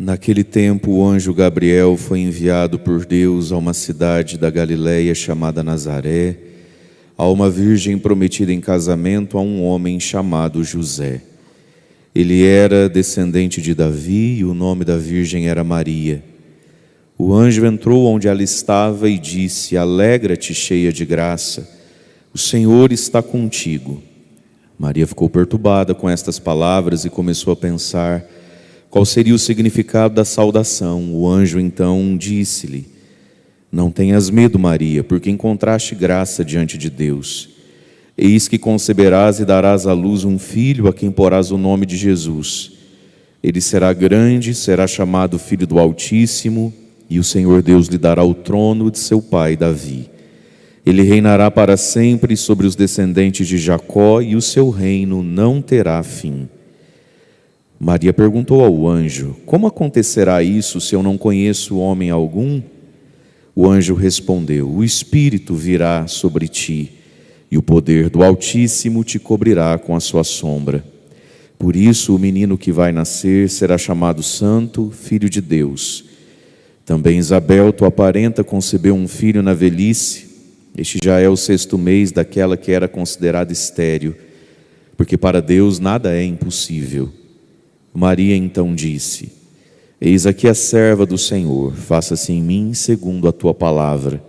Naquele tempo, o anjo Gabriel foi enviado por Deus a uma cidade da Galileia chamada Nazaré, a uma virgem prometida em casamento a um homem chamado José. Ele era descendente de Davi e o nome da virgem era Maria. O anjo entrou onde ela estava e disse: Alegra-te, cheia de graça, o Senhor está contigo. Maria ficou perturbada com estas palavras e começou a pensar qual seria o significado da saudação. O anjo então disse-lhe: Não tenhas medo, Maria, porque encontraste graça diante de Deus. Eis que conceberás e darás à luz um filho, a quem porás o nome de Jesus. Ele será grande, será chamado Filho do Altíssimo, e o Senhor Deus lhe dará o trono de seu pai Davi. Ele reinará para sempre sobre os descendentes de Jacó, e o seu reino não terá fim. Maria perguntou ao anjo: Como acontecerá isso se eu não conheço homem algum? O anjo respondeu: O Espírito virá sobre ti, e o poder do Altíssimo te cobrirá com a sua sombra. Por isso o menino que vai nascer será chamado Santo, Filho de Deus. Também Isabel, tua parenta, concebeu um filho na velhice. Este já é o 6º mês daquela que era considerada estéril, porque para Deus nada é impossível. Maria então disse: Eis aqui a serva do Senhor, faça-se em mim segundo a tua palavra.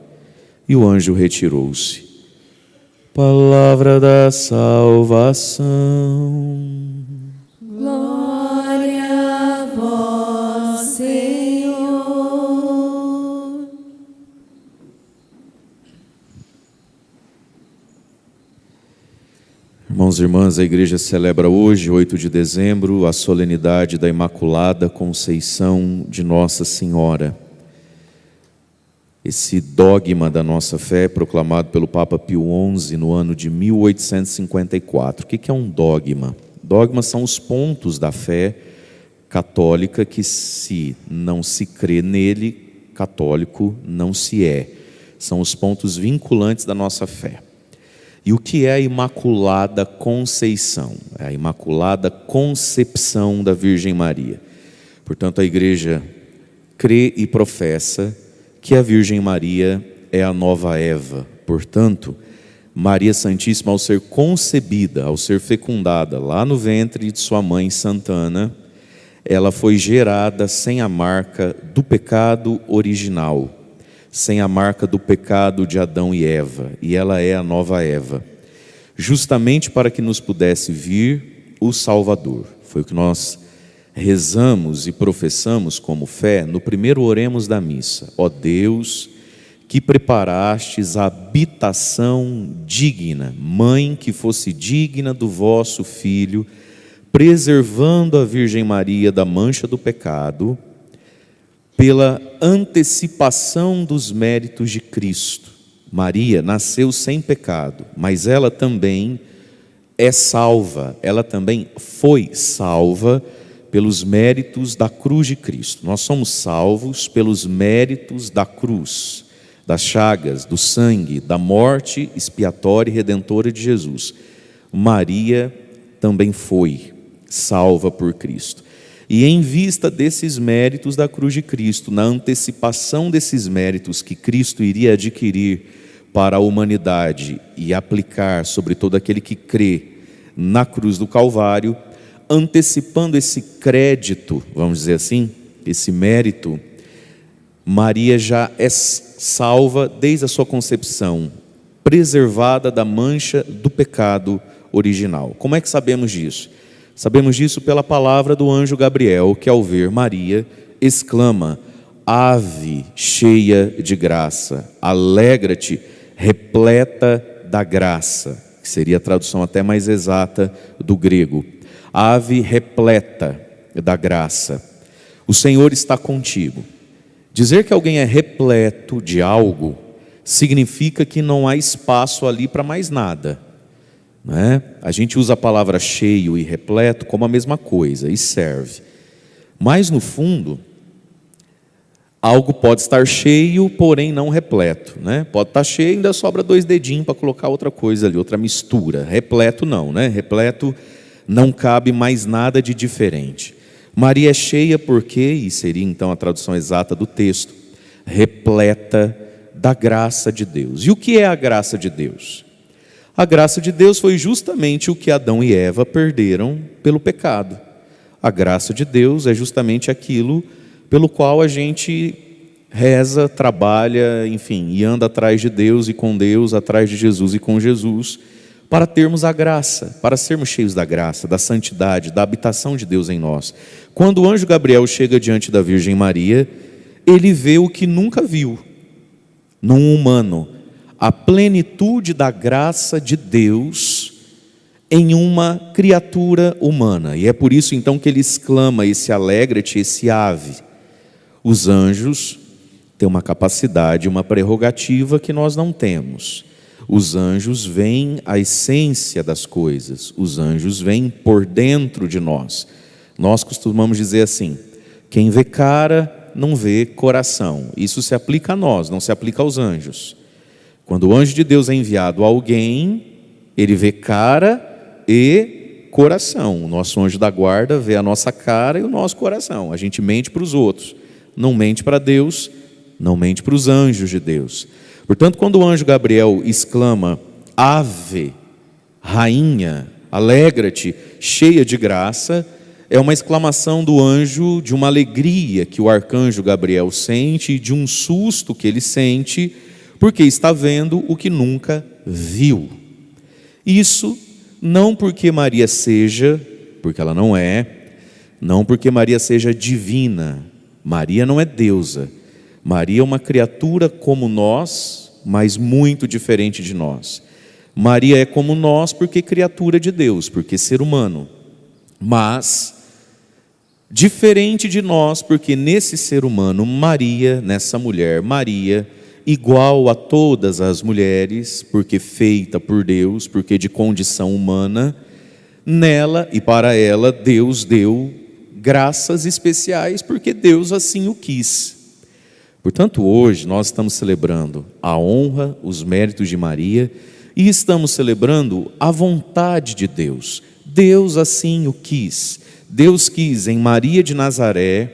E o anjo retirou-se. Palavra da salvação. Glória a vós, Senhor. Irmãos e irmãs, a igreja celebra hoje, 8 de dezembro, a solenidade da Imaculada Conceição de Nossa Senhora. Esse dogma da nossa fé, proclamado pelo Papa Pio XI no ano de 1854. O que é um dogma? Dogmas são os pontos da fé católica que, se não se crê nele, católico não se é. São os pontos vinculantes da nossa fé. E o que é a Imaculada Conceição? É a Imaculada Concepção da Virgem Maria. Portanto, a igreja crê e professa que a Virgem Maria é a nova Eva. Portanto, Maria Santíssima, ao ser concebida, ao ser fecundada lá no ventre de sua mãe Santana, ela foi gerada sem a marca do pecado original, sem a marca do pecado de Adão e Eva, e ela é a nova Eva, justamente para que nos pudesse vir o Salvador. Foi o que nós rezamos e professamos como fé no primeiro oremos da missa. Ó Deus, que preparastes a habitação digna, mãe que fosse digna do vosso Filho, preservando a Virgem Maria da mancha do pecado, pela antecipação dos méritos de Cristo. Maria nasceu sem pecado, mas ela também é salva, ela também foi salva pelos méritos da cruz de Cristo. Nós somos salvos pelos méritos da cruz, das chagas, do sangue, da morte expiatória e redentora de Jesus. Maria também foi salva por Cristo. E em vista desses méritos da cruz de Cristo, na antecipação desses méritos que Cristo iria adquirir para a humanidade e aplicar sobre todo aquele que crê na cruz do Calvário, antecipando esse crédito, vamos dizer assim, esse mérito, Maria já é salva desde a sua concepção, preservada da mancha do pecado original. Como é que sabemos disso? Sabemos disso pela palavra do anjo Gabriel, que ao ver Maria, exclama: Ave cheia de graça, alegra-te, repleta da graça, que seria a tradução até mais exata do grego. Ave repleta da graça, o Senhor está contigo. Dizer que alguém é repleto de algo significa que não há espaço ali para mais nada, não é? A gente usa a palavra cheio e repleto como a mesma coisa e serve, mas no fundo algo pode estar cheio, porém não repleto, né? Pode estar cheio e ainda sobra 2 dedinhos para colocar outra coisa ali, outra mistura. Repleto não, né? Repleto não cabe mais nada de diferente. Maria é cheia porque, e seria então a tradução exata do texto, repleta da graça de Deus. E o que é a graça de Deus? A graça de Deus foi justamente o que Adão e Eva perderam pelo pecado. A graça de Deus é justamente aquilo pelo qual a gente reza, trabalha, enfim, e anda atrás de Deus e com Deus, atrás de Jesus e com Jesus, para termos a graça, para sermos cheios da graça, da santidade, da habitação de Deus em nós. Quando o anjo Gabriel chega diante da Virgem Maria, ele vê o que nunca viu num humano, a plenitude da graça de Deus em uma criatura humana. E é por isso então que ele exclama: esse alegra-te, esse ave. Os anjos têm uma capacidade, uma prerrogativa que nós não temos. Os anjos veem a essência das coisas, os anjos veem por dentro de nós. Nós costumamos dizer assim: quem vê cara não vê coração. Isso se aplica a nós, não se aplica aos anjos. Quando o anjo de Deus é enviado a alguém, ele vê cara e coração. O nosso anjo da guarda vê a nossa cara e o nosso coração. A gente mente para os outros, não mente para Deus, não mente para os anjos de Deus. Portanto, quando o anjo Gabriel exclama: ave, rainha, alegra-te, cheia de graça, é uma exclamação do anjo de uma alegria que o arcanjo Gabriel sente e de um susto que ele sente, porque está vendo o que nunca viu. Isso não porque Maria seja, porque ela não é, não porque Maria seja divina. Maria não é deusa. Maria é uma criatura como nós, mas muito diferente de nós. Maria é como nós porque criatura de Deus, porque ser humano. Mas diferente de nós, porque nesse ser humano, Maria, nessa mulher, Maria, igual a todas as mulheres, porque feita por Deus, porque de condição humana, nela e para ela Deus deu graças especiais, porque Deus assim o quis. Portanto, hoje nós estamos celebrando a honra, os méritos de Maria, e estamos celebrando a vontade de Deus. Deus assim o quis. Deus quis em Maria de Nazaré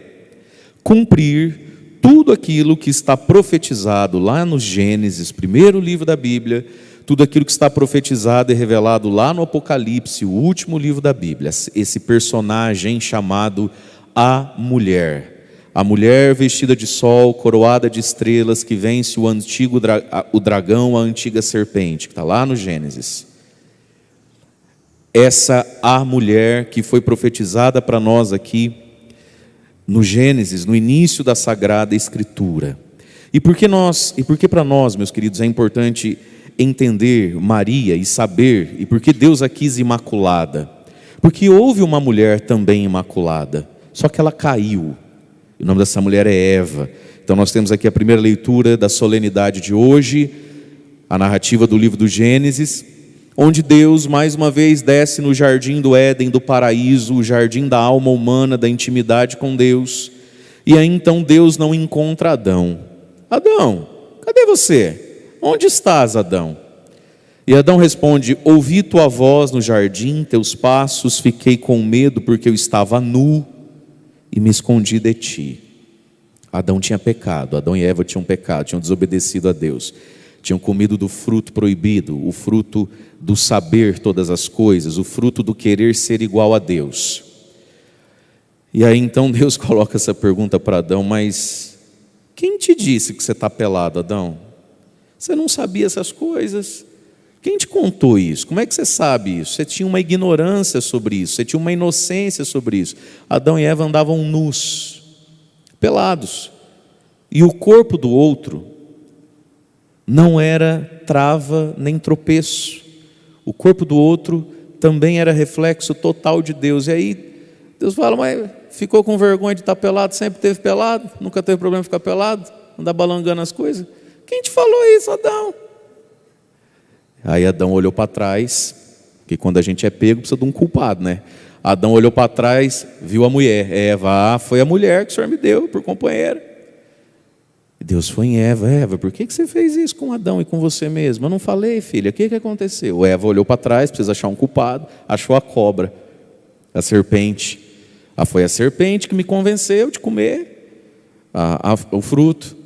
cumprir tudo aquilo que está profetizado lá no Gênesis, primeiro livro da Bíblia, tudo aquilo que está profetizado e revelado lá no Apocalipse, o último livro da Bíblia, esse personagem chamado a mulher vestida de sol, coroada de estrelas, que vence o dragão, a antiga serpente, que está lá no Gênesis. Essa a mulher que foi profetizada para nós aqui no Gênesis, no início da Sagrada Escritura. E por que para nós, meus queridos, é importante entender Maria e saber, e por que Deus a quis imaculada? Porque houve uma mulher também imaculada, só que ela caiu. O nome dessa mulher é Eva. Então nós temos aqui a primeira leitura da solenidade de hoje, a narrativa do livro do Gênesis, onde Deus mais uma vez desce no jardim do Éden, do paraíso, o jardim da alma humana, da intimidade com Deus. E aí então Deus não encontra Adão. Adão, cadê você? Onde estás, Adão? E Adão responde: ouvi tua voz no jardim, teus passos, fiquei com medo porque eu estava nu e me escondi de ti. Adão tinha pecado, Adão e Eva tinham pecado, tinham desobedecido a Deus, tinham comido do fruto proibido, o fruto do saber todas as coisas, o fruto do querer ser igual a Deus. E aí então Deus coloca essa pergunta para Adão: mas quem te disse que você está pelado, Adão? Você não sabia essas coisas? Quem te contou isso? Como é que você sabe isso? Você tinha uma ignorância sobre isso, você tinha uma inocência sobre isso. Adão e Eva andavam nus, pelados, e o corpo do outro não era trava nem tropeço. O corpo do outro também era reflexo total de Deus. E aí Deus fala: mas ficou com vergonha de estar pelado? Sempre teve pelado? Nunca teve problema de ficar pelado? Andar balangando as coisas? Quem te falou isso, Adão? Aí Adão olhou para trás, porque quando a gente é pego precisa de um culpado, né? Adão olhou para trás, viu a mulher, Eva: foi a mulher que o Senhor me deu por companheira. E Deus foi em Eva: Eva, por que você fez isso com Adão e com você mesmo? Eu não falei, filha, o que aconteceu? Eva olhou para trás, precisa achar um culpado, achou a cobra, a serpente. Foi a serpente que me convenceu de comer o fruto.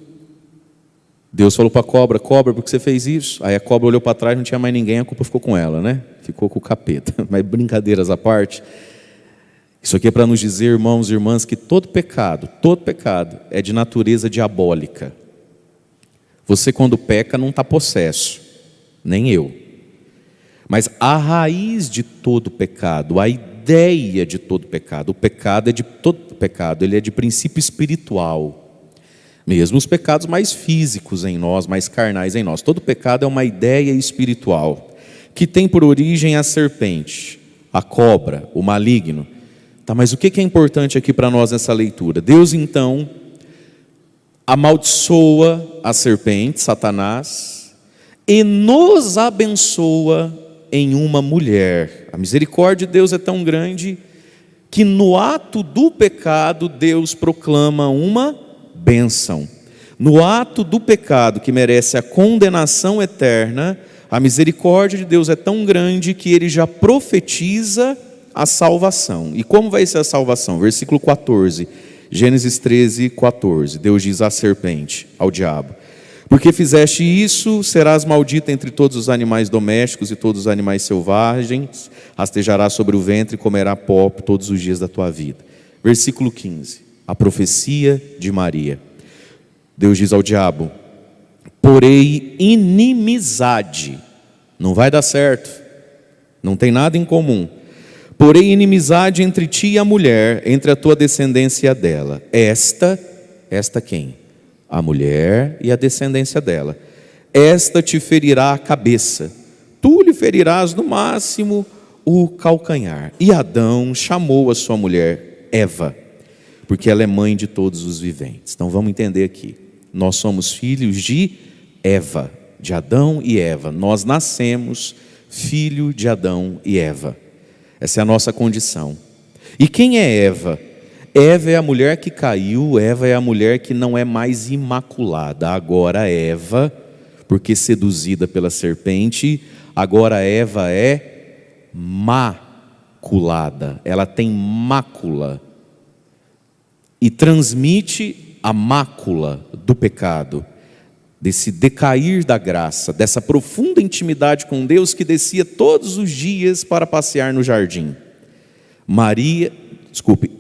Deus falou para a cobra: cobra, por que você fez isso? Aí a cobra olhou para trás, não tinha mais ninguém, a culpa ficou com ela, né? Ficou com o capeta. Mas brincadeiras à parte, isso aqui é para nos dizer, irmãos e irmãs, que todo pecado é de natureza diabólica. Você, quando peca, não está possesso, nem eu. Mas a raiz de todo pecado, a ideia de todo pecado, o pecado é de todo pecado, ele é de princípio espiritual. Mesmo os pecados mais físicos em nós, mais carnais em nós. Todo pecado é uma ideia espiritual, que tem por origem a serpente, a cobra, o maligno. Tá, mas o que é importante aqui para nós nessa leitura? Deus então amaldiçoa a serpente, Satanás, e nos abençoa em uma mulher. A misericórdia de Deus é tão grande que no ato do pecado Deus proclama uma bênção. No ato do pecado que merece a condenação eterna, a misericórdia de Deus é tão grande que Ele já profetiza a salvação. E como vai ser a salvação? Versículo 14, Gênesis 13, 14. Deus diz à serpente, ao diabo: porque fizeste isso, serás maldita entre todos os animais domésticos e todos os animais selvagens, rastejarás sobre o ventre e comerá pó todos os dias da tua vida. Versículo 15, a profecia de Maria. Deus diz ao diabo: porém inimizade, não vai dar certo, não tem nada em comum, porém inimizade entre ti e a mulher, entre a tua descendência e a dela. Esta quem? A mulher e a descendência dela. Esta te ferirá a cabeça, tu lhe ferirás no máximo o calcanhar. E Adão chamou a sua mulher Eva, porque ela é mãe de todos os viventes. Então vamos entender aqui. Nós somos filhos de Eva, de Adão e Eva. Nós nascemos filho de Adão e Eva. Essa é a nossa condição. E quem é Eva? Eva é a mulher que caiu, Eva é a mulher que não é mais imaculada. Agora Eva, porque seduzida pela serpente, agora Eva é maculada. Ela tem mácula e transmite a mácula do pecado, desse decair da graça, dessa profunda intimidade com Deus que descia todos os dias para passear no jardim.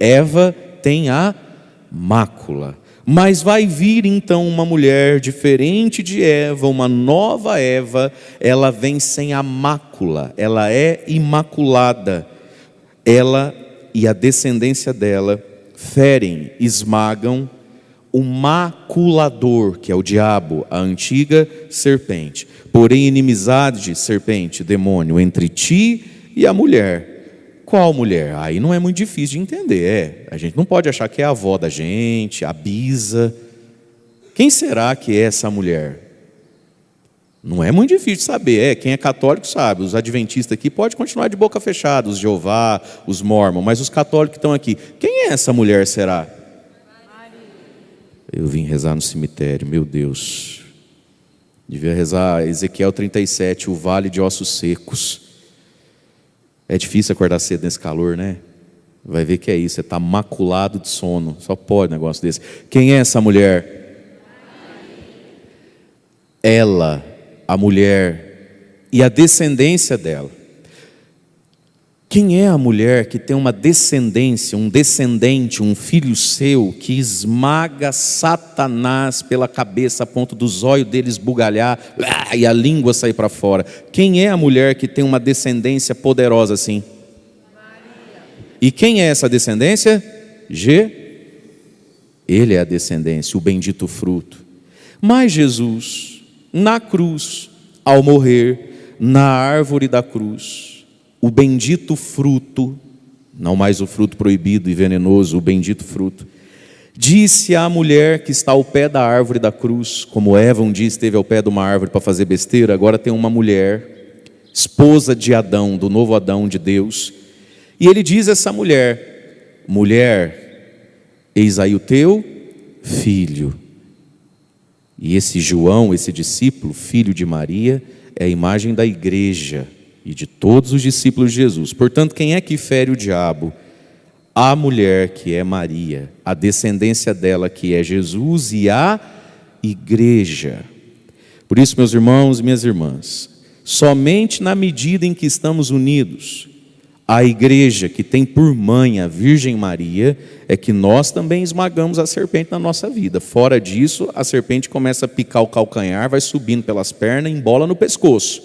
Eva tem a mácula, mas vai vir então uma mulher diferente de Eva, uma nova Eva. Ela vem sem a mácula, ela é imaculada. Ela e a descendência dela ferem, esmagam o maculador, que é o diabo, a antiga serpente. Porém inimizade, serpente, demônio, entre ti e a mulher. Qual mulher? Aí não é muito difícil de entender. A gente não pode achar que é a avó da gente, a bisa. Quem será que é essa mulher? Não é muito difícil de saber. Quem é católico sabe. Os adventistas aqui podem continuar de boca fechada, os Jeová, os Mormon, mas os católicos que estão aqui, quem é essa mulher, será? Eu vim rezar no cemitério, meu Deus. Devia rezar Ezequiel 37, o vale de ossos secos. É difícil acordar cedo nesse calor, né? Vai ver que é isso, você está maculado de sono. Só pode um negócio desse. Quem é essa mulher? Ela, a mulher e a descendência dela. Quem é a mulher que tem uma descendência, um descendente, um filho seu, que esmaga Satanás pela cabeça a ponto dos olhos dele esbugalhar e a língua sair para fora? Quem é a mulher que tem uma descendência poderosa assim? Maria. E quem é essa descendência? Ele é a descendência, o bendito fruto. Mas Jesus, na cruz, ao morrer, na árvore da cruz, o bendito fruto, não mais o fruto proibido e venenoso, o bendito fruto, disse à mulher que está ao pé da árvore da cruz, como Eva um dia esteve ao pé de uma árvore para fazer besteira, agora tem uma mulher, esposa de Adão, do novo Adão de Deus, e ele diz a essa mulher: mulher, eis aí o teu filho. E esse João, esse discípulo, filho de Maria, é a imagem da igreja e de todos os discípulos de Jesus. Portanto, quem é que fere o diabo? a mulher que é Maria, a descendência dela que é Jesus e a igreja. Por isso, meus irmãos e minhas irmãs, somente na medida em que estamos unidos, a igreja que tem por mãe a Virgem Maria, é que nós também esmagamos a serpente na nossa vida. Fora disso, a serpente começa a picar o calcanhar, vai subindo pelas pernas e embola no pescoço.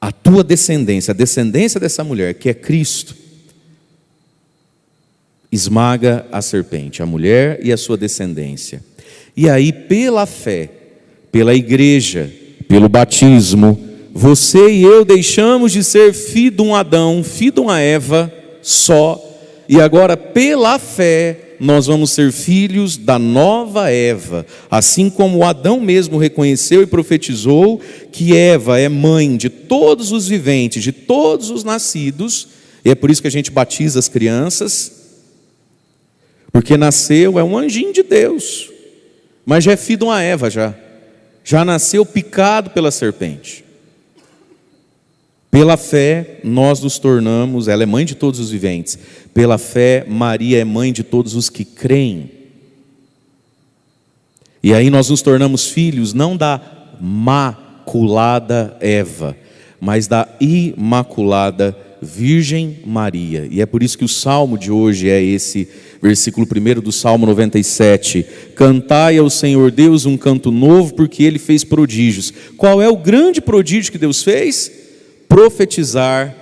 A tua descendência, a descendência dessa mulher, que é Cristo, esmaga a serpente, a mulher e a sua descendência. E aí, pela fé, pela igreja, pelo batismo, você e eu deixamos de ser filho de um Adão, filho de uma Eva só, e agora pela fé nós vamos ser filhos da nova Eva, assim como Adão mesmo reconheceu e profetizou que Eva é mãe de todos os viventes, de todos os nascidos, e é por isso que a gente batiza as crianças, porque nasceu, é um anjinho de Deus, mas já é filho de uma Eva já nasceu picado pela serpente. Pela fé, nós nos tornamos, ela é mãe de todos os viventes. Pela fé, Maria é mãe de todos os que creem. E aí nós nos tornamos filhos não da maculada Eva, mas da imaculada Virgem Maria. E é por isso que o salmo de hoje é esse versículo 1 do Salmo 97. Cantai ao Senhor Deus um canto novo, porque Ele fez prodígios. Qual é o grande prodígio que Deus fez? Profetizar,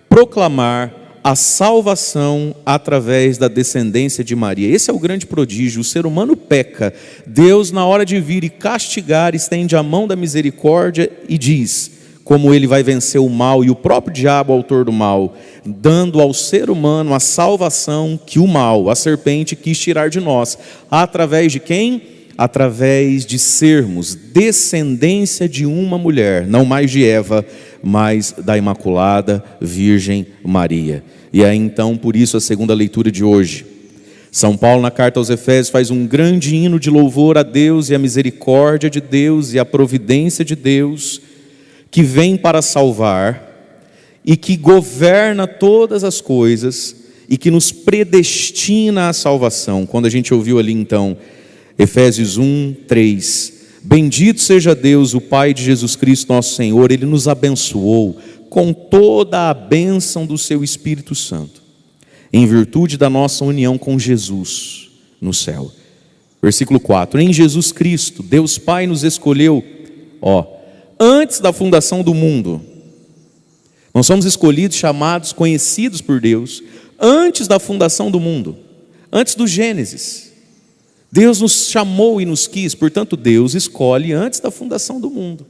proclamar a salvação através da descendência de Maria. Esse é o grande prodígio. O ser humano peca. Deus, na hora de vir e castigar, estende a mão da misericórdia e diz como Ele vai vencer o mal, e o próprio diabo, autor do mal, dando ao ser humano a salvação que o mal, a serpente, quis tirar de nós. Através de quem? Através de sermos descendência de uma mulher, não mais de Eva, mas da Imaculada Virgem Maria. E aí então, por isso a segunda leitura de hoje, São Paulo na carta aos Efésios faz um grande hino de louvor a Deus e a misericórdia de Deus e a providência de Deus, que vem para salvar e que governa todas as coisas e que nos predestina à salvação. Quando a gente ouviu ali então Efésios 1, 3, bendito seja Deus, o Pai de Jesus Cristo nosso Senhor, Ele nos abençoou com toda a bênção do seu Espírito Santo, em virtude da nossa união com Jesus no céu. Versículo 4, em Jesus Cristo, Deus Pai nos escolheu, antes da fundação do mundo. Nós somos escolhidos, chamados, conhecidos por Deus, antes da fundação do mundo, antes do Gênesis. Deus nos chamou e nos quis, portanto Deus escolhe antes da fundação do mundo.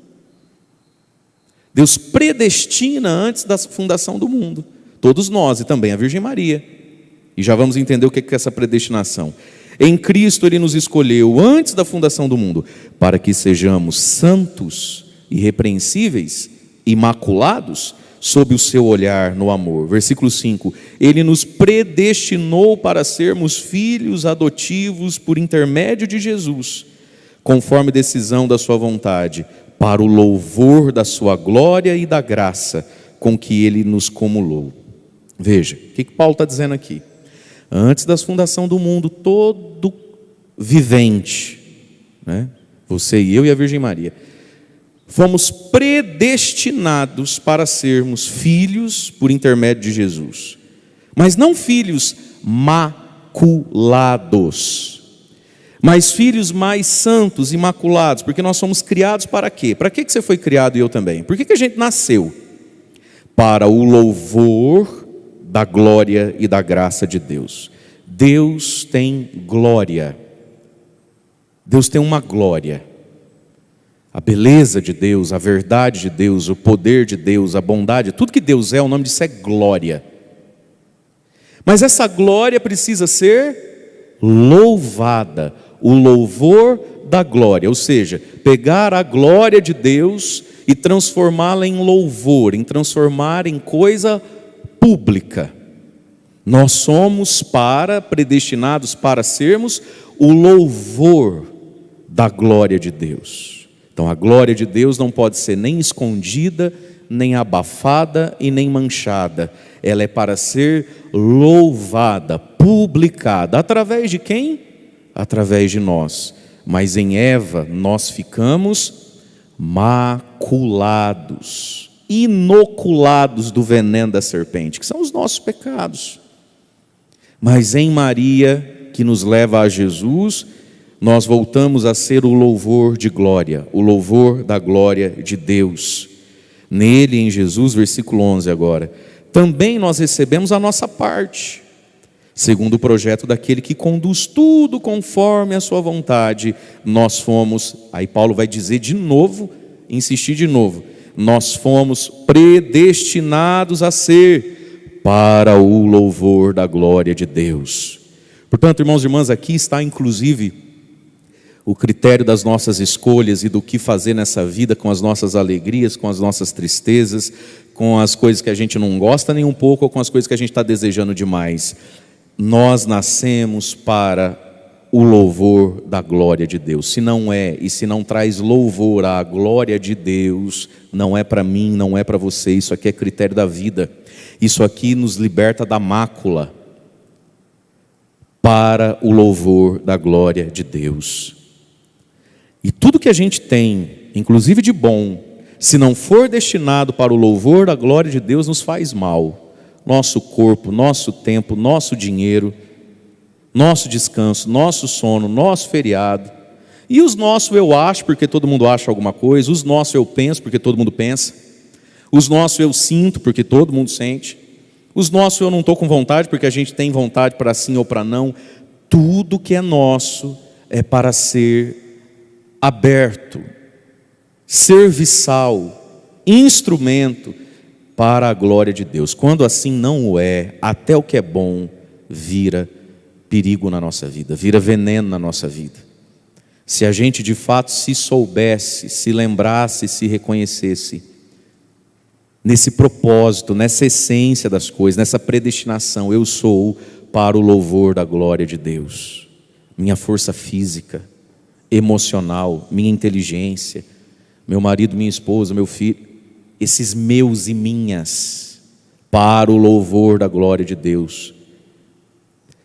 Deus predestina antes da fundação do mundo, todos nós e também a Virgem Maria. E já vamos entender o que é essa predestinação. Em Cristo Ele nos escolheu antes da fundação do mundo, para que sejamos santos, irrepreensíveis, imaculados, sob o seu olhar no amor. Versículo 5, Ele nos predestinou para sermos filhos adotivos por intermédio de Jesus, conforme decisão da sua vontade, para o louvor da sua glória e da graça com que Ele nos cumulou. Veja, o que Paulo está dizendo aqui? Antes da fundação do mundo, todo vivente, você e eu e a Virgem Maria, fomos predestinados para sermos filhos por intermédio de Jesus, mas não filhos maculados, mas filhos mais santos, imaculados, porque nós somos criados para quê? Para que você foi criado e eu também? Por que a gente nasceu? Para o louvor da glória e da graça de Deus. Deus tem glória, Deus tem uma glória. A beleza de Deus, a verdade de Deus, o poder de Deus, a bondade, tudo que Deus é, o nome disso é glória. Mas essa glória precisa ser louvada, o louvor da glória, ou seja, pegar a glória de Deus e transformá-la em louvor, em transformar em coisa pública. Nós somos predestinados para sermos o louvor da glória de Deus. Então a glória de Deus não pode ser nem escondida, nem abafada e nem manchada. Ela é para ser louvada, publicada. Através de quem? Através de nós. Mas em Eva nós ficamos maculados, inoculados do veneno da serpente, que são os nossos pecados. Mas em Maria, que nos leva a Jesus, nós voltamos a ser o louvor de glória, o louvor da glória de Deus. Nele, em Jesus, versículo 11 agora, também nós recebemos a nossa parte, segundo o projeto daquele que conduz tudo conforme a sua vontade. Nós fomos, aí Paulo vai dizer de novo, insistir de novo, nós fomos predestinados a ser para o louvor da glória de Deus. Portanto, irmãos e irmãs, aqui está inclusive o critério das nossas escolhas e do que fazer nessa vida, com as nossas alegrias, com as nossas tristezas, com as coisas que a gente não gosta nem um pouco, ou com as coisas que a gente está desejando demais. Nós nascemos para o louvor da glória de Deus. Se não é, e se não traz louvor à glória de Deus, não é para mim, não é para você. Isso aqui é critério da vida. Isso aqui nos liberta da mácula para o louvor da glória de Deus. E tudo que a gente tem, inclusive de bom, se não for destinado para o louvor da glória de Deus, nos faz mal. Nosso corpo, nosso tempo, nosso dinheiro, nosso descanso, nosso sono, nosso feriado. E os nossos eu acho, porque todo mundo acha alguma coisa. Os nossos eu penso, porque todo mundo pensa. Os nossos eu sinto, porque todo mundo sente. Os nossos eu não estou com vontade, porque a gente tem vontade para sim ou para não. Tudo que é nosso é para ser aberto, serviçal, instrumento para a glória de Deus. Quando assim não o é, até o que é bom vira perigo na nossa vida, vira veneno na nossa vida. Se a gente de fato se soubesse, se lembrasse, se reconhecesse nesse propósito, nessa essência das coisas, nessa predestinação, eu sou para o louvor da glória de Deus. Minha força física, emocional, minha inteligência, meu marido, minha esposa, meu filho, esses meus e minhas, para o louvor da glória de Deus.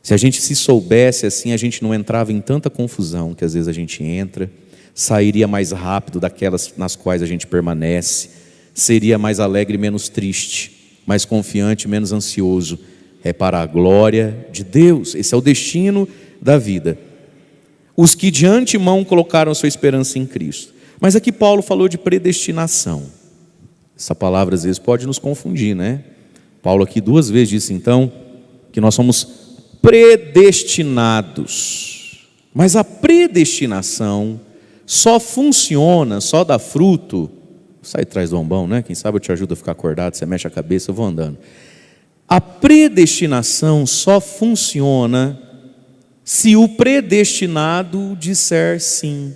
Se a gente se soubesse assim, a gente não entrava em tanta confusão que às vezes a gente entra, sairia mais rápido daquelas nas quais a gente permanece, seria mais alegre, menos triste, mais confiante, menos ansioso. É para a glória de Deus. Esse é o destino da vida. Os que de antemão colocaram a sua esperança em Cristo. Mas aqui Paulo falou de predestinação. Essa palavra às vezes pode nos confundir, né? Paulo aqui 2 vezes disse então que nós somos predestinados. Mas a predestinação só funciona, só dá fruto. Sai atrás do ombão, né? Quem sabe eu te ajudo a ficar acordado, você mexe a cabeça, eu vou andando. A predestinação só funciona se o predestinado disser sim.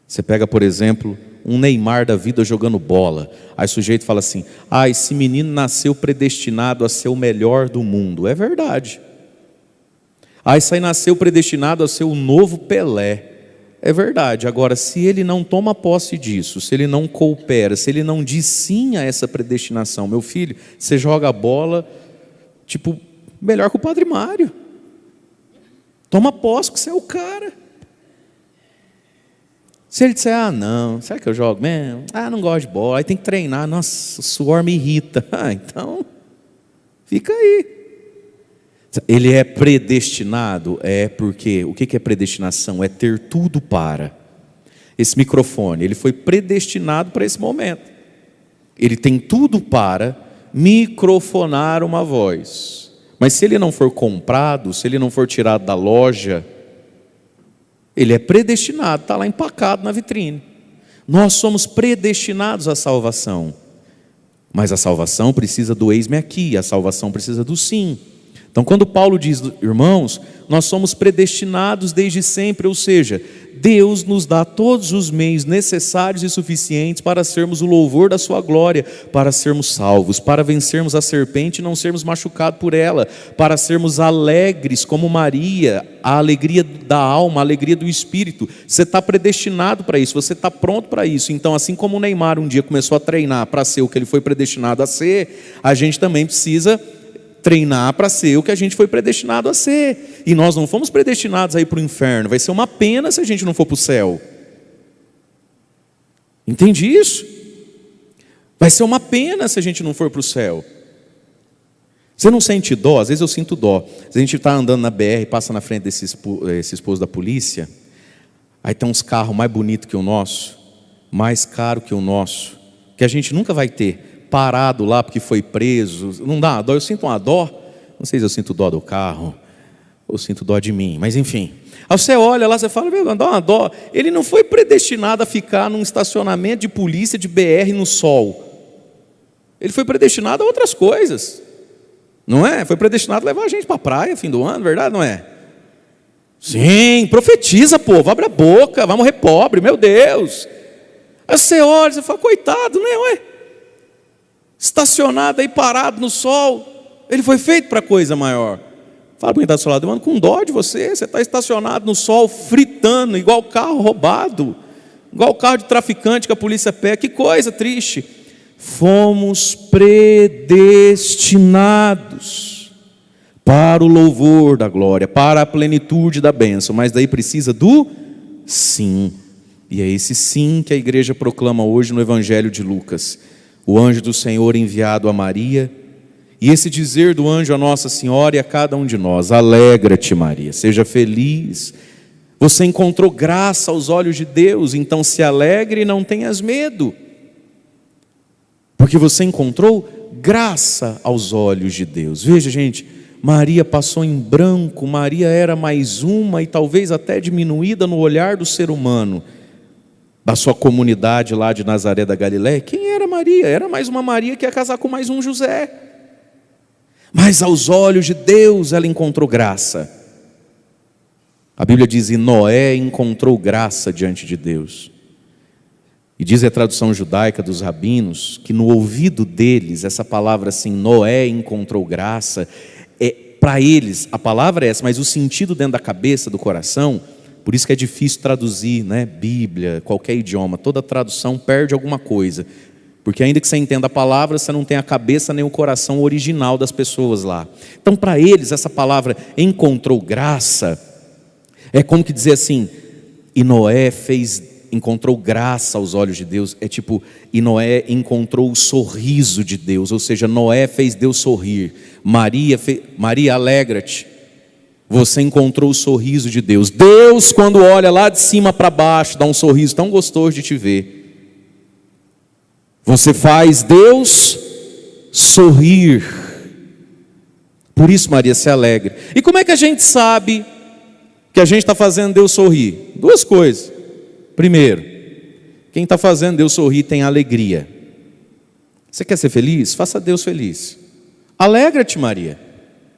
Você pega, por exemplo, um Neymar da vida jogando bola. Aí o sujeito fala assim: esse menino nasceu predestinado a ser o melhor do mundo. É verdade. Isso aí nasceu predestinado a ser o novo Pelé. É verdade. Agora, se ele não toma posse disso, se ele não coopera, se ele não diz sim a essa predestinação, meu filho, você joga a bola, tipo, melhor que o Padre Mário. Toma posse que você é o cara. Se ele disser, não, será que eu jogo mesmo? Não gosto de bola, aí tem que treinar, nossa, o suor me irrita. Então, fica aí. Ele é predestinado? Porque, o que é predestinação? É ter tudo para. Esse microfone, ele foi predestinado para esse momento. Ele tem tudo para microfonar uma voz. Mas se ele não for comprado, se ele não for tirado da loja, ele é predestinado, está lá empacado na vitrine. Nós somos predestinados à salvação. Mas a salvação precisa do eis-me aqui, a salvação precisa do sim. Então, quando Paulo diz, irmãos, nós somos predestinados desde sempre, ou seja, Deus nos dá todos os meios necessários e suficientes para sermos o louvor da sua glória, para sermos salvos, para vencermos a serpente e não sermos machucados por ela, para sermos alegres como Maria, a alegria da alma, a alegria do espírito. Você está predestinado para isso, você está pronto para isso. Então, assim como o Neymar um dia começou a treinar para ser o que ele foi predestinado a ser, a gente também precisa treinar para ser o que a gente foi predestinado a ser. E nós não fomos predestinados a ir para o inferno. Vai ser uma pena se a gente não for para o céu. Entende isso? Vai ser uma pena se a gente não for para o céu. Você não sente dó? Às vezes eu sinto dó. A gente está andando na BR, passa na frente desse posto da polícia, aí tem uns carros mais bonitos que o nosso, mais caro que o nosso, que a gente nunca vai ter, parado lá porque foi preso. Não dá dó, eu sinto uma dó. Não sei se eu sinto dó do carro ou sinto dó de mim, mas enfim. Aí você olha lá, você fala, meu, dá uma dó. Ele não foi predestinado a ficar num estacionamento de polícia de BR no sol. Ele foi predestinado a outras coisas, não é? Foi predestinado a levar a gente para a praia fim do ano, verdade, não é? Sim, profetiza, povo, abre a boca, vai morrer pobre, meu Deus. Aí você olha, você fala, coitado, né? Ué? Estacionado aí, parado no sol, ele foi feito para coisa maior. Fala para quem está do seu lado, mano, com dó de você, você está estacionado no sol, fritando, igual carro roubado, igual carro de traficante que a polícia pega, que coisa triste. Fomos predestinados para o louvor da glória, para a plenitude da bênção, mas daí precisa do sim, e é esse sim que a igreja proclama hoje no Evangelho de Lucas. O anjo do Senhor enviado a Maria, e esse dizer do anjo a Nossa Senhora e a cada um de nós: alegra-te, Maria, seja feliz, você encontrou graça aos olhos de Deus, então se alegre e não tenhas medo, porque você encontrou graça aos olhos de Deus. Veja, gente, Maria passou em branco, Maria era mais uma e talvez até diminuída no olhar do ser humano, da sua comunidade lá de Nazaré da Galiléia. Quem era Maria? Era mais uma Maria que ia casar com mais um José. Mas aos olhos de Deus ela encontrou graça. A Bíblia diz, e Noé encontrou graça diante de Deus. E diz a tradução judaica dos rabinos, que no ouvido deles, essa palavra assim, Noé encontrou graça, para eles, a palavra é essa, mas o sentido dentro da cabeça, do coração, por isso que é difícil traduzir, né? Bíblia, qualquer idioma, toda tradução perde alguma coisa, porque ainda que você entenda a palavra, você não tem a cabeça nem o coração original das pessoas lá. Então para eles essa palavra encontrou graça, é como que dizer assim, e Noé encontrou graça aos olhos de Deus, é tipo, e Noé encontrou o sorriso de Deus, ou seja, Noé fez Deus sorrir. Maria, alegra-te, você encontrou o sorriso de Deus. Deus, quando olha lá de cima para baixo, dá um sorriso tão gostoso de te ver. Você faz Deus sorrir. Por isso, Maria, se alegre. E como é que a gente sabe que a gente está fazendo Deus sorrir? Duas coisas. Primeiro, quem está fazendo Deus sorrir tem alegria. Você quer ser feliz? Faça Deus feliz. Alegra-te, Maria,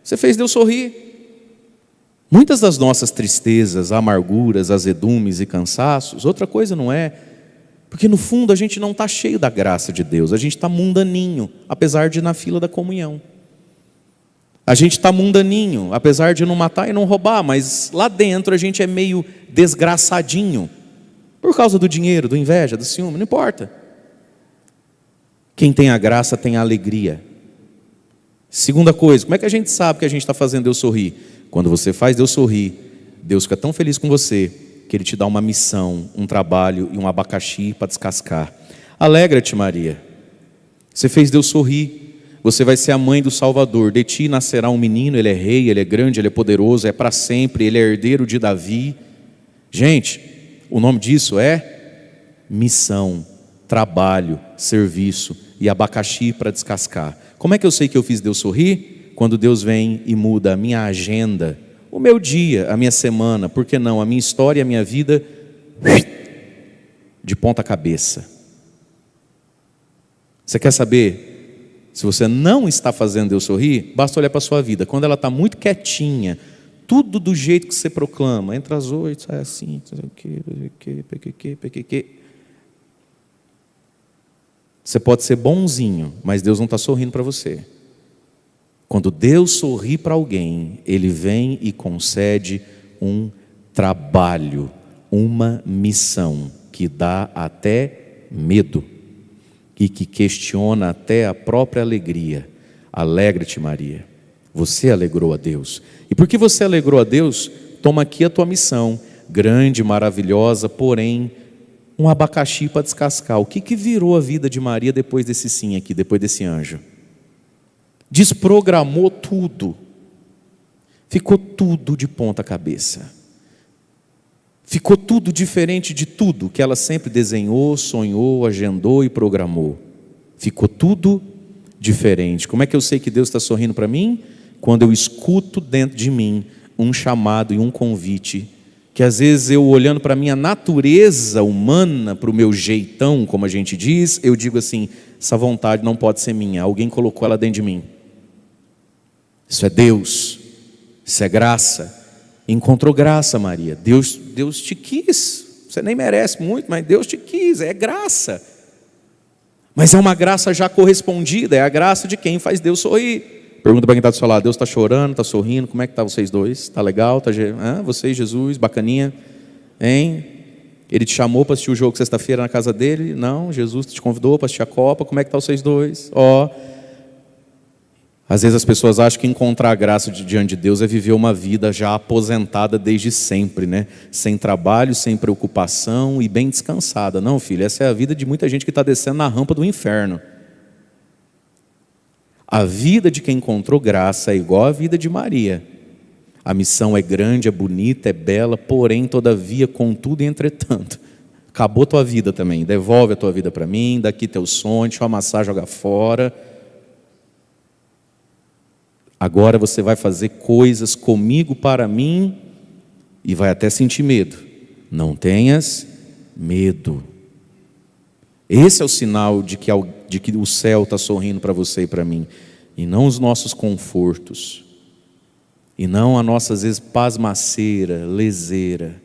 você fez Deus sorrir. Muitas das nossas tristezas, amarguras, azedumes e cansaços, outra coisa não é, porque no fundo a gente não está cheio da graça de Deus, a gente está mundaninho, apesar de ir na fila da comunhão. A gente está mundaninho, apesar de não matar e não roubar, mas lá dentro a gente é meio desgraçadinho, por causa do dinheiro, do inveja, do ciúme, não importa. Quem tem a graça tem a alegria. Segunda coisa, como é que a gente sabe que a gente está fazendo Deus sorrir? Quando você faz Deus sorrir, Deus fica tão feliz com você, que Ele te dá uma missão, um trabalho e um abacaxi para descascar. Alegra-te, Maria, você fez Deus sorrir, você vai ser a mãe do Salvador, de ti nascerá um menino, ele é rei, ele é grande, ele é poderoso, é para sempre, ele é herdeiro de Davi. Gente, o nome disso é missão, trabalho, serviço e abacaxi para descascar. Como é que eu sei que eu fiz Deus sorrir? Quando Deus vem e muda a minha agenda, o meu dia, a minha semana, por que não, a minha história e a minha vida, de ponta cabeça. Você quer saber Se você não está fazendo Deus sorrir, basta olhar para a sua vida. Quando ela está muito quietinha, tudo do jeito que você proclama, entra às 8, sai assim, você pode ser bonzinho, mas Deus não está sorrindo para você. Quando Deus sorri para alguém, Ele vem e concede um trabalho, uma missão que dá até medo e que questiona até a própria alegria. Alegre-te, Maria. Você alegrou a Deus. E porque você alegrou a Deus, toma aqui a tua missão, grande, maravilhosa, porém, um abacaxi para descascar. O que virou a vida de Maria depois desse sim aqui, depois desse anjo? Desprogramou tudo. Ficou tudo de ponta cabeça. Ficou tudo diferente de tudo que ela sempre desenhou, sonhou, agendou e programou. Ficou tudo diferente. Como é que eu sei que Deus está sorrindo para mim? Quando eu escuto dentro de mim um chamado e um convite, que às vezes eu olhando para a minha natureza humana, para o meu jeitão, como a gente diz, eu digo assim, essa vontade não pode ser minha, alguém colocou ela dentro de mim. Isso é Deus, isso é graça. Encontrou graça, Maria. Deus te quis. Você nem merece muito, mas Deus te quis. É graça. Mas é uma graça já correspondida. É a graça de quem faz Deus sorrir. Pergunta para quem está do seu lado. Deus está chorando, está sorrindo. Como é que está vocês dois? Está legal? Você e Jesus, bacaninha? Hein? Ele te chamou para assistir o jogo sexta-feira na casa dele? Não. Jesus te convidou para assistir a Copa. Como é que está vocês dois? Às vezes as pessoas acham que encontrar a graça diante de Deus é viver uma vida já aposentada desde sempre, né? Sem trabalho, sem preocupação e bem descansada. Não, filho, essa é a vida de muita gente que está descendo na rampa do inferno. A vida de quem encontrou graça é igual à vida de Maria. A missão é grande, é bonita, é bela, porém, todavia, contudo e entretanto, acabou tua vida também. Devolve a tua vida para mim, daqui teu sonho, deixa eu amassar, joga fora. Agora você vai fazer coisas comigo para mim e vai até sentir medo. Não tenhas medo. Esse é o sinal de que o céu está sorrindo para você e para mim. E não os nossos confortos. E não a nossa, às vezes, pasmaceira, leseira.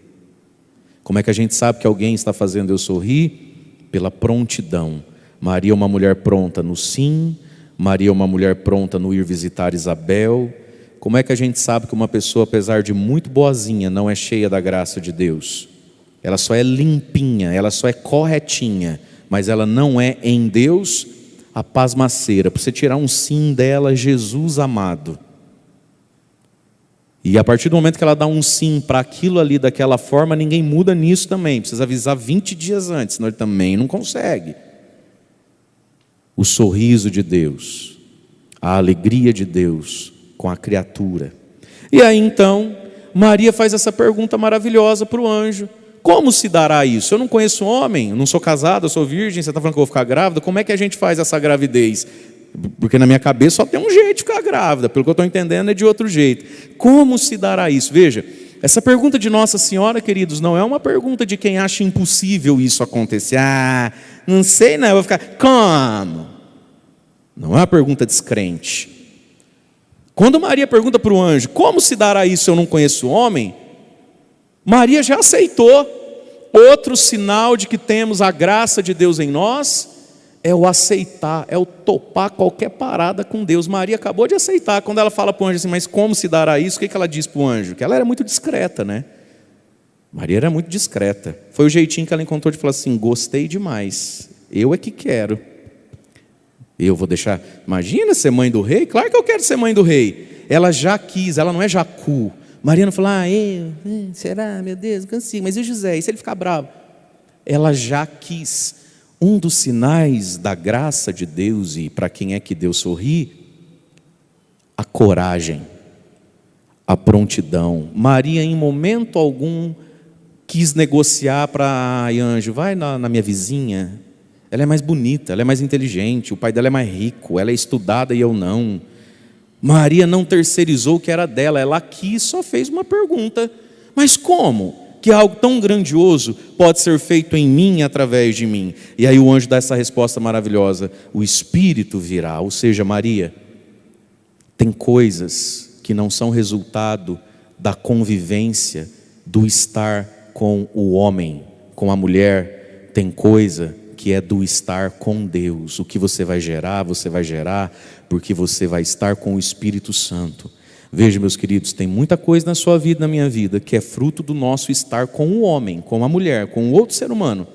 Como é que a gente sabe que alguém está fazendo eu sorrir? Pela prontidão. Maria é uma mulher pronta no sim. Maria é uma mulher pronta no ir visitar Isabel. Como é que a gente sabe que uma pessoa, apesar de muito boazinha, não é cheia da graça de Deus? Ela só é limpinha, ela só é corretinha, mas ela não é em Deus a pasmaceira. Para você tirar um sim dela, Jesus amado. E a partir do momento que ela dá um sim para aquilo ali daquela forma, ninguém muda nisso também. Precisa avisar 20 dias antes, senão ele também não consegue. O sorriso de Deus, a alegria de Deus com a criatura. E aí então, Maria faz essa pergunta maravilhosa para o anjo. Como se dará isso? Eu não conheço homem, eu não sou casado, eu sou virgem, você está falando que eu vou ficar grávida? Como é que a gente faz essa gravidez? Porque na minha cabeça só tem um jeito de ficar grávida, pelo que eu estou entendendo é de outro jeito. Como se dará isso? Veja, essa pergunta de Nossa Senhora, queridos, não é uma pergunta de quem acha impossível isso acontecer. Não sei não, eu vou ficar, como? Não é uma pergunta descrente. Quando Maria pergunta para o anjo, como se dará isso se eu não conheço o homem? Maria já aceitou. Outro sinal de que temos a graça de Deus em nós é o aceitar, é o topar qualquer parada com Deus. Maria acabou de aceitar. Quando ela fala para o anjo assim, mas como se dará isso? O que ela diz para o anjo? Que ela era muito discreta, né? Maria era muito discreta. Foi o jeitinho que ela encontrou de falar assim, gostei demais, eu é que quero. Eu vou deixar, imagina ser mãe do rei? Claro que eu quero ser mãe do rei. Ela já quis, ela não é Jacu. Maria não falou, será, meu Deus, não consigo. Mas e o José? E se ele ficar bravo? Ela já quis. Um dos sinais da graça de Deus, e para quem é que Deus sorri, a coragem, a prontidão. Maria em momento algum quis negociar para anjo, vai na minha vizinha, ela é mais bonita, ela é mais inteligente, o pai dela é mais rico, ela é estudada e eu não. Maria não terceirizou o que era dela, ela quis, só fez uma pergunta, mas como? que algo tão grandioso pode ser feito em mim e através de mim. E aí o anjo dá essa resposta maravilhosa: o Espírito virá. Ou seja, Maria, tem coisas que não são resultado da convivência, do estar com o homem, com a mulher. Tem coisa que é do estar com Deus. O que você vai gerar porque você vai estar com o Espírito Santo. Veja, meus queridos, tem muita coisa na sua vida, na minha vida, que é fruto do nosso estar com o homem, com a mulher, com o outro ser humano.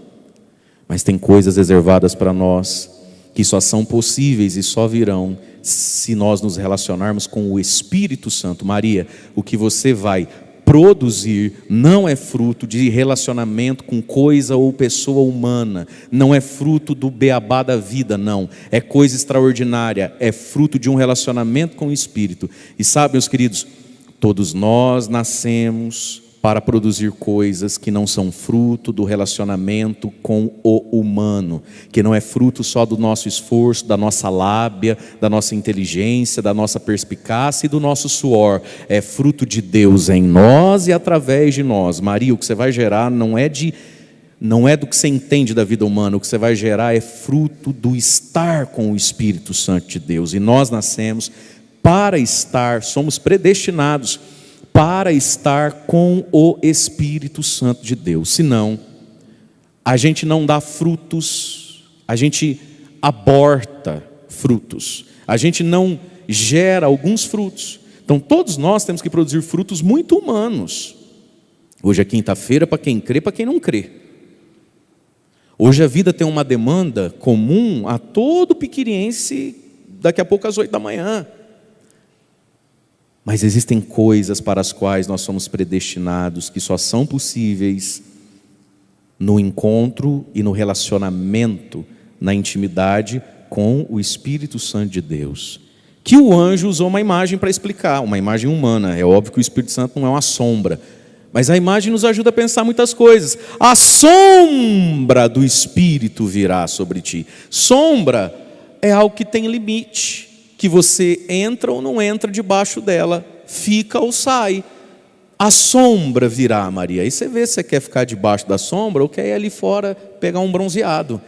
Mas tem coisas reservadas para nós, que só são possíveis e só virão se nós nos relacionarmos com o Espírito Santo. Maria, o que você vai produzir não é fruto de relacionamento com coisa ou pessoa humana, não é fruto do beabá da vida, não, é coisa extraordinária, é fruto de um relacionamento com o Espírito. E sabe, meus queridos, todos nós nascemos para produzir coisas que não são fruto do relacionamento com o humano, que não é fruto só do nosso esforço, da nossa lábia, da nossa inteligência, da nossa perspicácia e do nosso suor. É fruto de Deus em nós e através de nós. Maria, o que você vai gerar não é do que você entende da vida humana. O que você vai gerar é fruto do estar com o Espírito Santo de Deus. E nós nascemos para estar, somos predestinados para estar com o Espírito Santo de Deus. Senão, a gente não dá frutos, a gente aborta frutos, a gente não gera alguns frutos. Então todos nós temos que produzir frutos muito humanos. Hoje é quinta-feira para quem crê, para quem não crê. Hoje a vida tem uma demanda comum a todo piquiriense daqui a pouco às 8 da manhã. Mas existem coisas para as quais nós somos predestinados, que só são possíveis no encontro e no relacionamento, na intimidade com o Espírito Santo de Deus. Que o anjo usou uma imagem para explicar, uma imagem humana. É óbvio que o Espírito Santo não é uma sombra, mas a imagem nos ajuda a pensar muitas coisas. A sombra do Espírito virá sobre ti. Sombra é algo que tem limite, que você entra ou não entra debaixo dela, fica ou sai. A sombra virá, Maria. Aí você vê se você quer ficar debaixo da sombra ou quer ir ali fora pegar um bronzeado.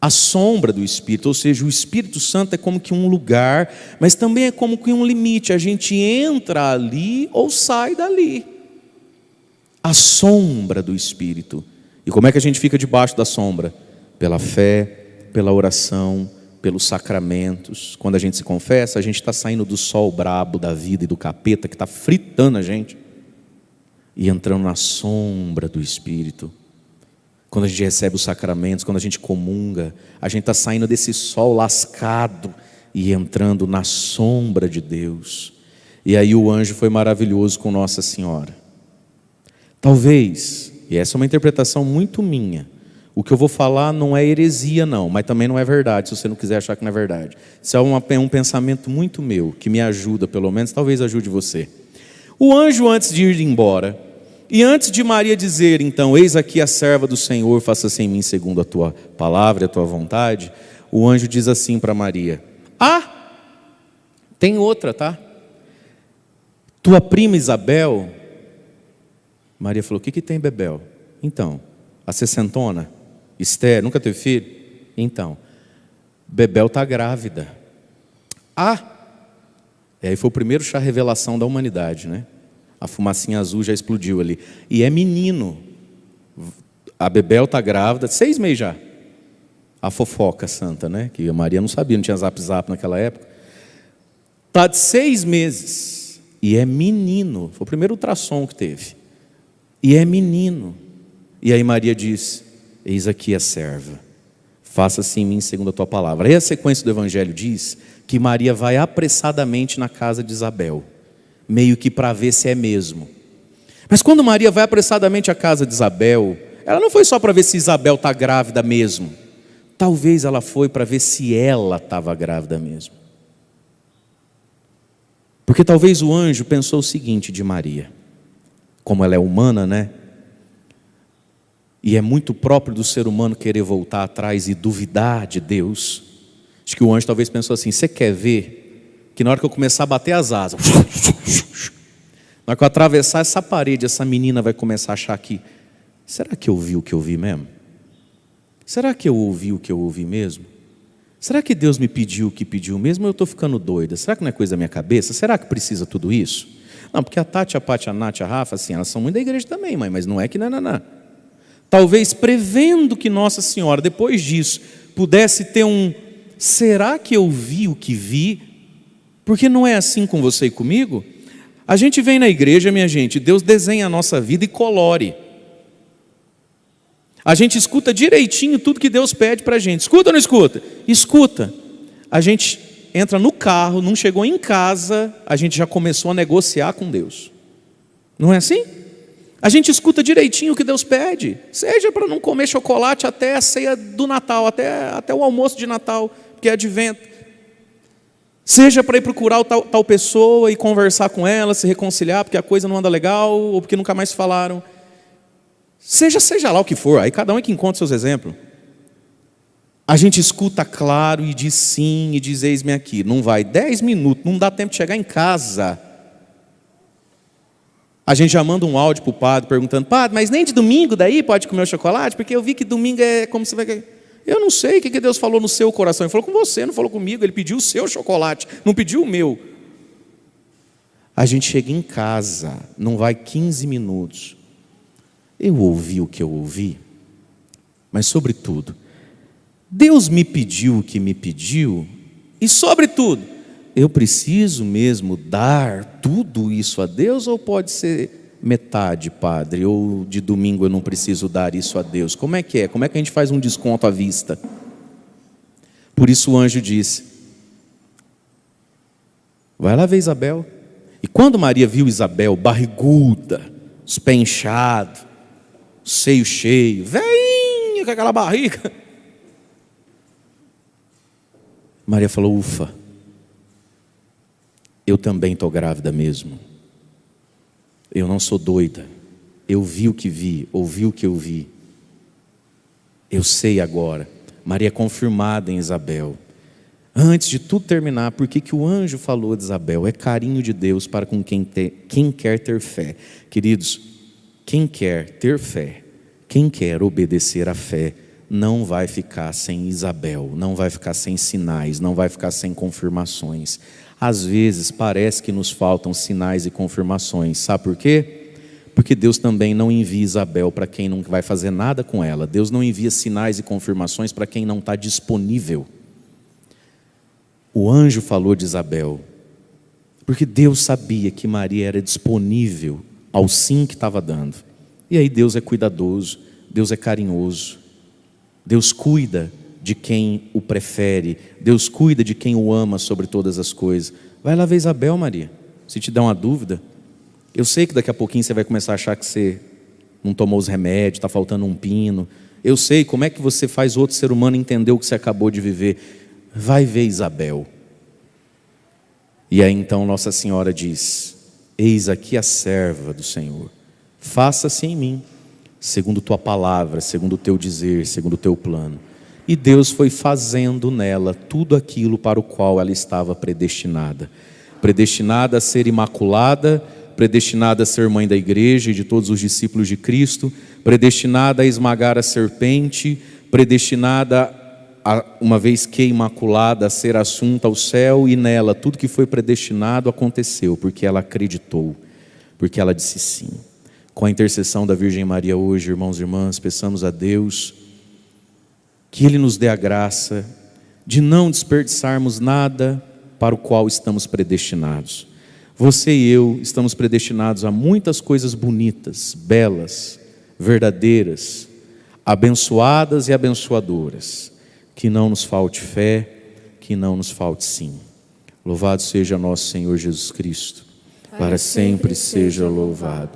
A sombra do Espírito, ou seja, o Espírito Santo é como que um lugar, mas também é como que um limite. A gente entra ali ou sai dali. A sombra do Espírito. E como é que a gente fica debaixo da sombra? Pela fé, pela oração, pelos sacramentos. Quando a gente se confessa, a gente está saindo do sol brabo da vida e do capeta que está fritando a gente e entrando na sombra do Espírito. Quando a gente recebe os sacramentos, quando a gente comunga, a gente está saindo desse sol lascado e entrando na sombra de Deus. E aí o anjo foi maravilhoso com Nossa Senhora. Talvez, e essa é uma interpretação muito minha, o que eu vou falar não é heresia não, mas também não é verdade, se você não quiser achar que não é verdade. Isso é um pensamento muito meu, que me ajuda pelo menos, talvez ajude você. O anjo, antes de ir embora, e antes de Maria dizer, então, eis aqui a serva do Senhor, faça-se em mim segundo a tua palavra e a tua vontade, o anjo diz assim para Maria: tem outra, tá? Tua prima Isabel. Maria falou: o que tem, Bebel? Então, a sessentona, Esther, nunca teve filho? Então, Bebel está grávida. E aí foi o primeiro chá revelação da humanidade, né? A fumacinha azul já explodiu ali. E é menino. A Bebel está grávida, 6 meses já. A fofoca santa, né? Que a Maria não sabia, não tinha zap naquela época. Está de 6 meses. E é menino. Foi o primeiro ultrassom que teve. E é menino. E aí Maria diz: eis aqui a serva, faça-se em mim segundo a tua palavra. Aí a sequência do evangelho diz que Maria vai apressadamente na casa de Isabel, meio que para ver se é mesmo. Mas quando Maria vai apressadamente à casa de Isabel, ela não foi só para ver se Isabel está grávida mesmo. Talvez ela foi para ver se ela estava grávida mesmo. Porque talvez o anjo pensou o seguinte de Maria, como ela é humana, né? E é muito próprio do ser humano querer voltar atrás e duvidar de Deus. Acho que o anjo talvez pensou assim: você quer ver que na hora que eu começar a bater as asas, Na hora que eu atravessar essa parede, essa menina vai começar a achar que, será que eu ouvi o que eu ouvi mesmo? Será que eu ouvi o que eu ouvi mesmo? Será que Deus me pediu o que pediu mesmo ou eu estou ficando doida? Será que não é coisa da minha cabeça? Será que precisa tudo isso? Não, porque a Tati, a Paty, a Nath, a Rafa, assim, elas são muito da igreja também, mãe, mas não é que não. Talvez prevendo que Nossa Senhora, depois disso, pudesse ter um, será que eu vi o que vi? Porque não é assim com você e comigo? A gente vem na igreja, minha gente, Deus desenha a nossa vida e colore. A gente escuta direitinho tudo que Deus pede para a gente. Escuta ou não escuta? Escuta. A gente entra no carro, não chegou em casa, a gente já começou a negociar com Deus. Não é assim? A gente escuta direitinho o que Deus pede. Seja para não comer chocolate até a ceia do Natal, até o almoço de Natal, que é advento. Seja para ir procurar tal pessoa e conversar com ela, se reconciliar, porque a coisa não anda legal, ou porque nunca mais falaram. Seja lá o que for, aí cada um é que encontra seus exemplos. A gente escuta claro e diz sim, e diz eis-me aqui. Não vai 10 minutos, não dá tempo de chegar em casa. A gente já manda um áudio para o padre perguntando, padre, mas nem de domingo daí pode comer o chocolate? Porque eu vi que domingo é como se vai... Eu não sei o que Deus falou no seu coração. Ele falou com você, não falou comigo. Ele pediu o seu chocolate, não pediu o meu. A gente chega em casa, não vai 15 minutos. Eu ouvi o que eu ouvi, mas sobretudo, Deus me pediu o que me pediu, e sobretudo, eu preciso mesmo dar tudo isso a Deus, ou pode ser metade, padre, ou de domingo eu não preciso dar isso a Deus? Como é que é? Como é que a gente faz um desconto à vista? Por isso o anjo disse, vai lá ver Isabel. E quando Maria viu Isabel, barriguda, os pés inchados, seio cheio, velhinha com aquela barriga, Maria falou, ufa, eu também estou grávida mesmo. Eu não sou doida. Eu vi o que vi, ouvi o que eu vi. Eu sei agora. Maria é confirmada em Isabel. Antes de tudo terminar, por que o anjo falou de Isabel? É carinho de Deus para com quem quer ter fé. Queridos, quem quer ter fé, quem quer obedecer à fé, não vai ficar sem Isabel, não vai ficar sem sinais, não vai ficar sem confirmações. Às vezes parece que nos faltam sinais e confirmações. Sabe por quê? Porque Deus também não envia Isabel para quem não vai fazer nada com ela. Deus não envia sinais e confirmações para quem não está disponível. O anjo falou de Isabel, porque Deus sabia que Maria era disponível ao sim que estava dando. E aí Deus é cuidadoso, Deus é carinhoso, Deus cuida de quem o prefere, Deus cuida de quem o ama sobre todas as coisas. Vai lá ver Isabel, Maria, se te dá uma dúvida. Eu sei que daqui a pouquinho você vai começar a achar que você não tomou os remédios, está faltando um pino. Eu sei como é que você faz outro ser humano entender o que você acabou de viver. Vai ver Isabel. E aí então Nossa Senhora diz, eis aqui a serva do Senhor, faça-se em mim, segundo tua palavra, segundo o teu dizer, segundo o teu plano. E Deus foi fazendo nela tudo aquilo para o qual ela estava predestinada. Predestinada a ser imaculada, predestinada a ser mãe da igreja e de todos os discípulos de Cristo, predestinada a esmagar a serpente, predestinada, uma vez que imaculada, a ser assunta ao céu, e nela tudo que foi predestinado aconteceu, porque ela acreditou, porque ela disse sim. Com a intercessão da Virgem Maria hoje, irmãos e irmãs, peçamos a Deus que Ele nos dê a graça de não desperdiçarmos nada para o qual estamos predestinados. Você e eu estamos predestinados a muitas coisas bonitas, belas, verdadeiras, abençoadas e abençoadoras. Que não nos falte fé, que não nos falte sim. Louvado seja nosso Senhor Jesus Cristo, para sempre seja louvado.